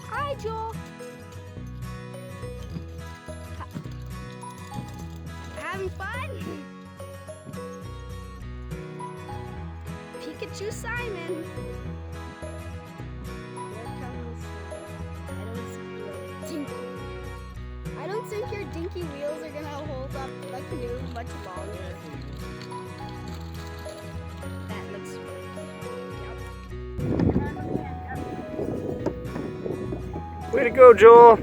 Hi, Joel. Having fun? Pikachu Simon. Here comes. I don't think your dinky wheels are gonna hold up the canoe much longer. That looks good. Way to go, Joel.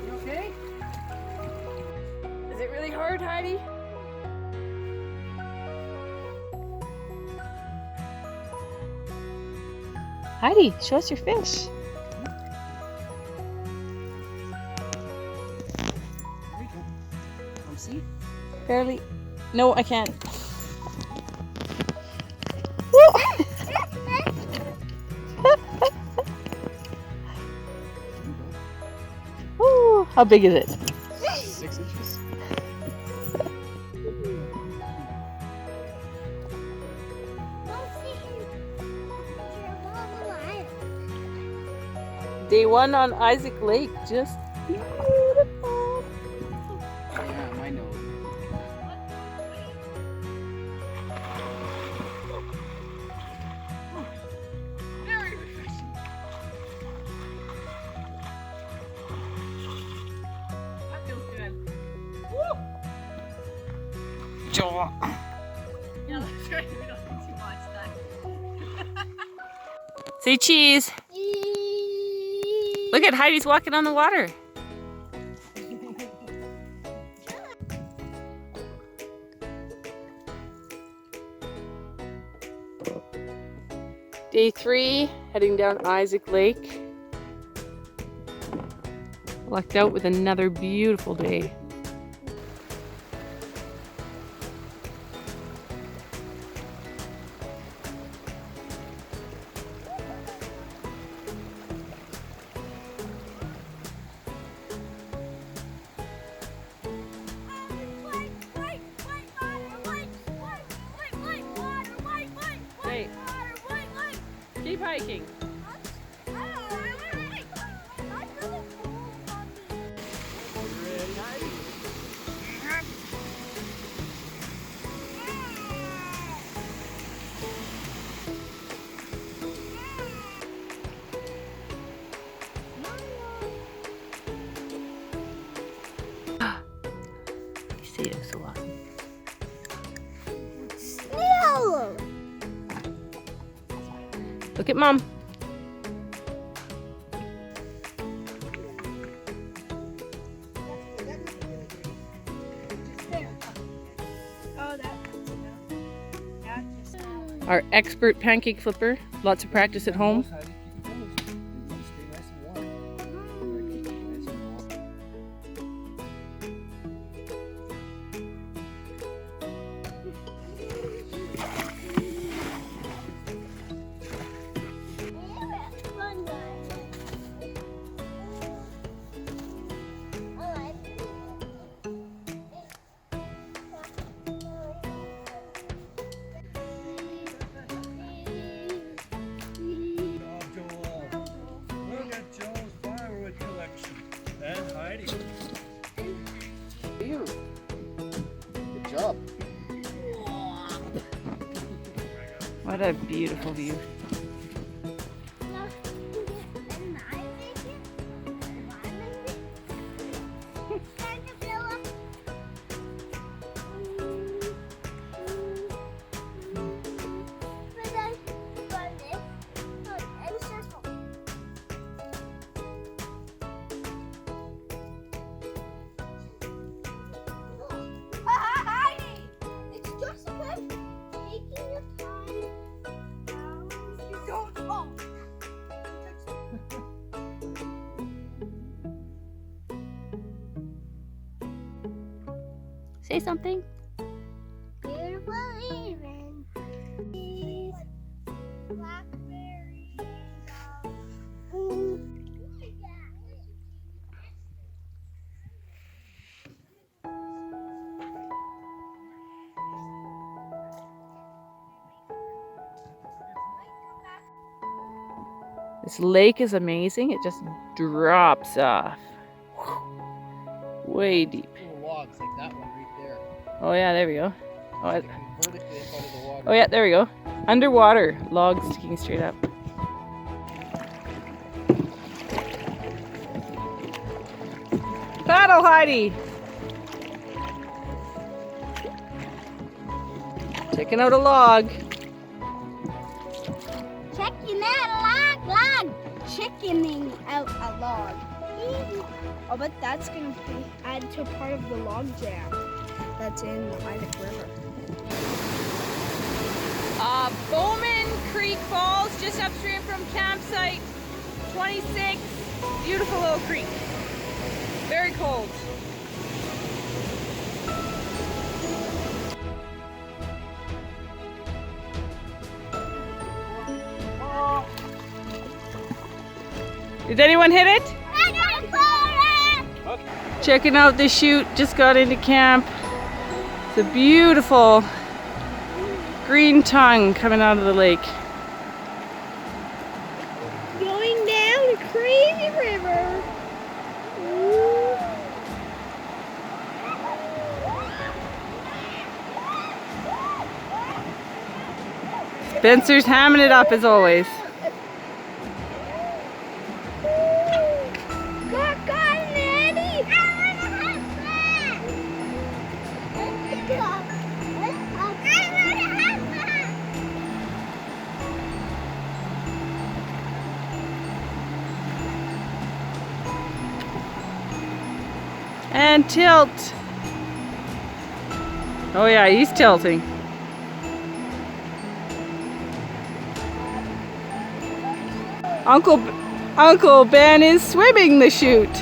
You okay? Is it really hard, Heidi? Heidi, show us your fish. Come see. Barely. No, I can't. Woo! How big is it? 6 inches. Day 1 on Isaac Lake. Just beautiful. Yeah, my nose. Very refreshing. That feels good. Woo! Joel. Yeah, that's right. We don't need too much time. Say cheese. Look at Heidi's walking on the water. Day 3, heading down Isaac Lake. Lucked out with another beautiful day. Hey, keep hiking. See, it was so awesome. Snail! Look at Mom. Our expert pancake flipper. Lots of practice at home. You. Good job. What a beautiful view. Say something. Beautiful evening. Blackberries. This lake is amazing. It just drops off. Way deep. Little logs like that one right there. Oh yeah, there we go. Oh, Sticking vertically up out of the water. oh yeah, there we go. Underwater, logs sticking straight up. Paddle, Heidi! Checking out a log. Checking out a log. Chickening out a log. Oh, but that's gonna be added to a part of the log jam that's in the Isaac River. Bowron Creek Falls, just upstream from campsite 26. Beautiful little creek. Very cold. Did anyone hit it? Okay. Checking out the chute, just got into camp. It's a beautiful green tongue coming out of the lake. Going down a crazy river. Spencer's hamming it up as always. And tilt. Oh yeah, he's tilting. Uncle Ben is swimming the chute.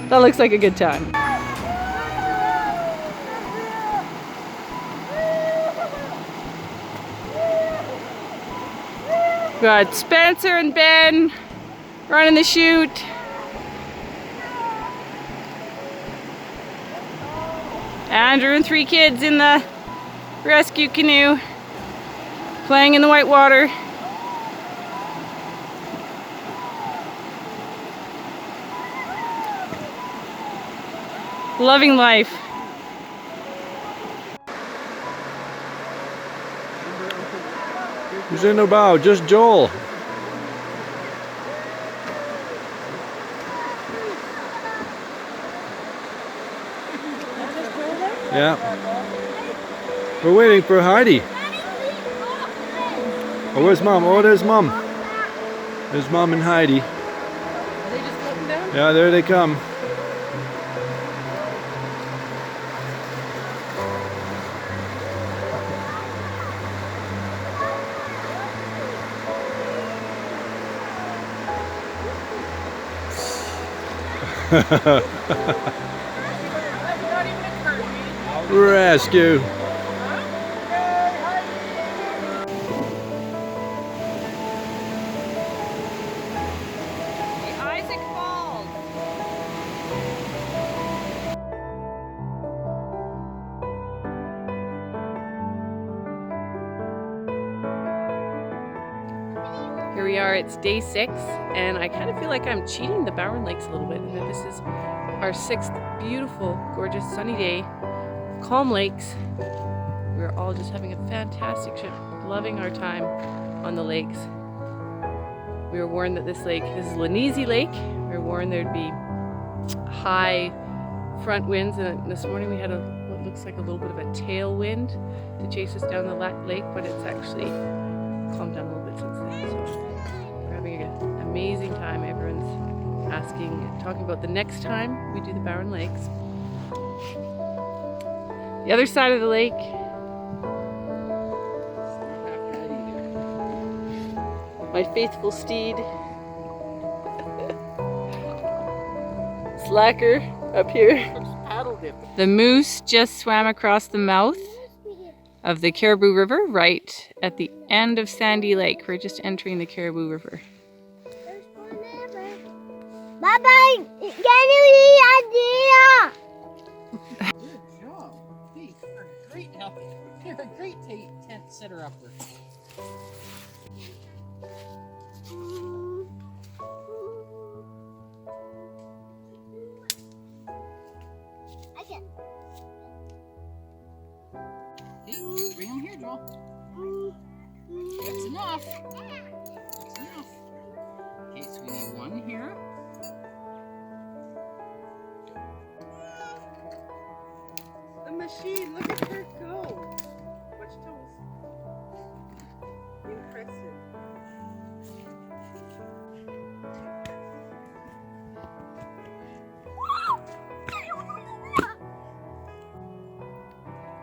That looks like a good time. Got Spencer and Ben running the chute. Andrew and 3 kids in the rescue canoe, playing in the white water. Loving life. Who's in the bow? Just Joel. Yeah. We're waiting for Heidi. Oh, where's Mom? Oh, there's Mom. There's Mom and Heidi. Are they just floating down? Yeah, there they come. Rescue. The Isaac Falls. Here we are, it's day 6, and I kind of feel like I'm cheating the Bowron Lakes a little bit, and that this is our 6th beautiful, gorgeous, sunny day. Calm lakes. We're all just having a fantastic trip, loving our time on the lakes. We were warned that this is Lanese Lake. We were warned there'd be high front winds, and this morning we had what looks like a little bit of a tailwind to chase us down the lake, but it's actually calmed down a little bit since then. So we're having an amazing time. Everyone's talking about the next time we do the Bowron Lakes. The other side of the lake, my faithful steed, Slacker up here. Paddle dip. The moose just swam across the mouth of the Caribou River right at the end of Sandy Lake. We're just entering the Caribou River. Bye-bye. Can you idea? Good job. Hey, you're a great tent setter upper. See? Bring him here, Joel. That's enough. That's enough. Okay, so we need one here. The machine, look at her go. Watch toes. Impressive.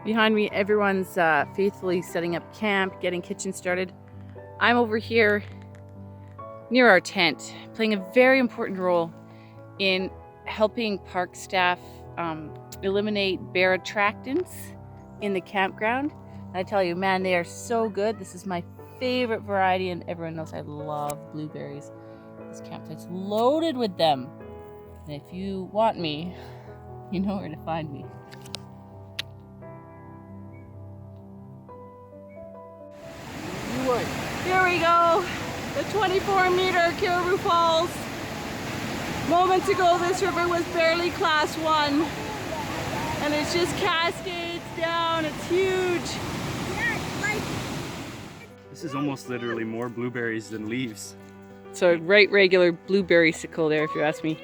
Behind me, everyone's faithfully setting up camp, getting kitchen started. I'm over here near our tent, playing a very important role in helping park staff eliminate bear attractants in the campground. And I tell you, man, they are so good. This is my favorite variety, and everyone knows I love blueberries. This campsite's loaded with them. And if you want me, you know where to find me. Here we go, the 24-meter Caribou Falls. Moments ago, this river was barely class 1, and it's just cascades down. It's huge. This is almost literally more blueberries than leaves. So right regular blueberry sickle there, if you ask me.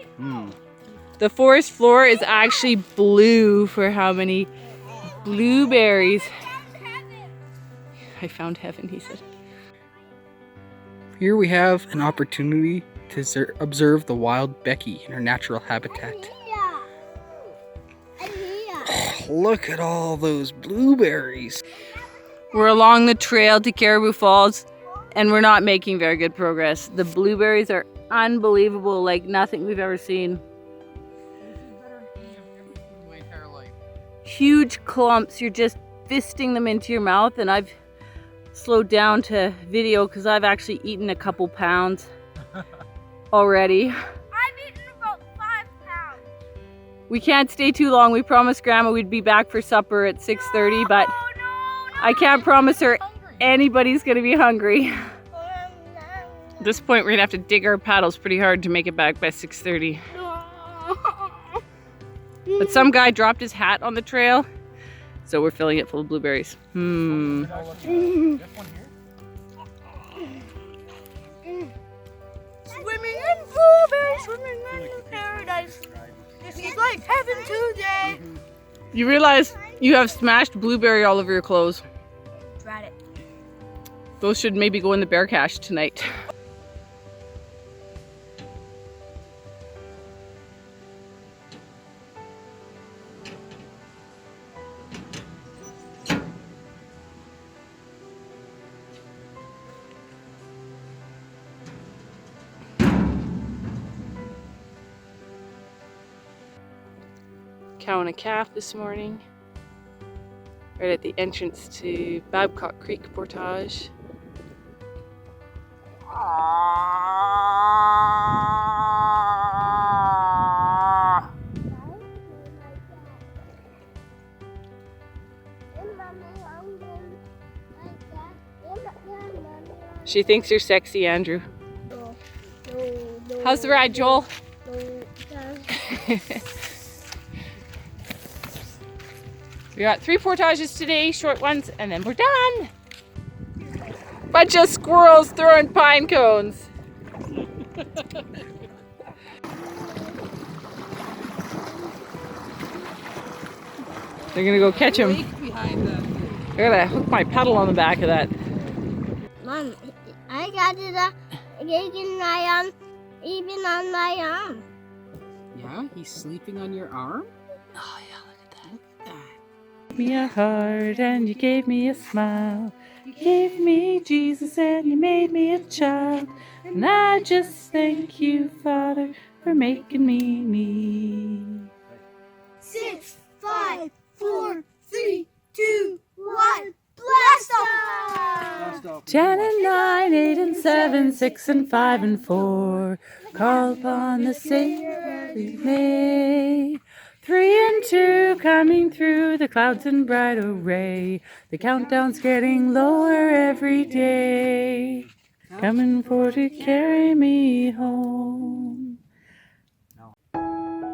The forest floor is actually blue for how many blueberries. I found heaven, he said. Here we have an opportunity to observe the wild Becky in her natural habitat. Look at all those blueberries. We're along the trail to Caribou Falls, and we're not making very good progress. The blueberries are unbelievable, like nothing we've ever seen. My entire life. Huge clumps, you're just fisting them into your mouth, and I've slowed down to video because I've actually eaten a couple pounds already. I've eaten about 5 pounds. We can't stay too long. We promised Grandma we'd be back for supper at 6:30, but I can't promise her anybody's gonna be hungry. At this point, we're gonna have to dig our paddles pretty hard to make it back by 6:30. But some guy dropped his hat on the trail, so we're filling it full of blueberries. Swimming in blueberries, swimming in paradise. This is like heaven today. You realize you have smashed blueberry all over your clothes. Tried it. Those should maybe go in the bear cache tonight. Cow and a calf this morning, right at the entrance to Babcock Creek Portage. She thinks you're sexy, Andrew. How's the ride, Joel? We got 3 portages today, short ones, and then we're done. Bunch of squirrels throwing pine cones. They're gonna go catch him. I gotta hook my paddle on the back of that. Mom, I got it even on my arm. Yeah, he's sleeping on your arm? Oh yeah, look at that. Look at that. Me a heart and you gave me a smile. You gave me Jesus and you made me a child. And I just thank you, Father, for making me me. 6, 5, 4, 3, 2, 1. Blast off! 10 and 9, 8 and 7, 6 and 5 and 4. Call upon the Savior every day. 3 and 2 coming through the clouds in bright array. The countdown's getting lower every day. Coming for to carry me home.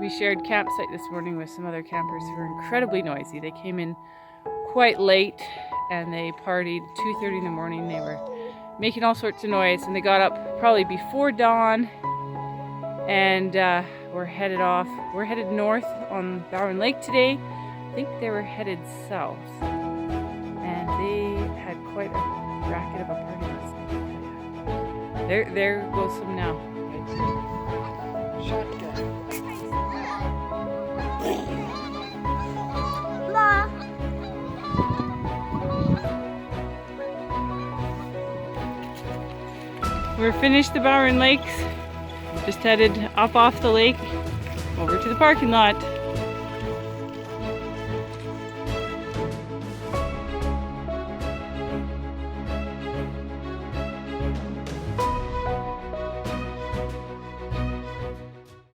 We shared campsite this morning with some other campers who were incredibly noisy. They came in quite late and they partied 2:30 in the morning. They were making all sorts of noise and they got up probably before dawn and we're headed off. We're headed north on Bowron Lake today. I think they were headed south and they had quite a racket of a party last night. There goes some now. We're finished the Bowron Lakes. Just headed up off the lake over to the parking lot.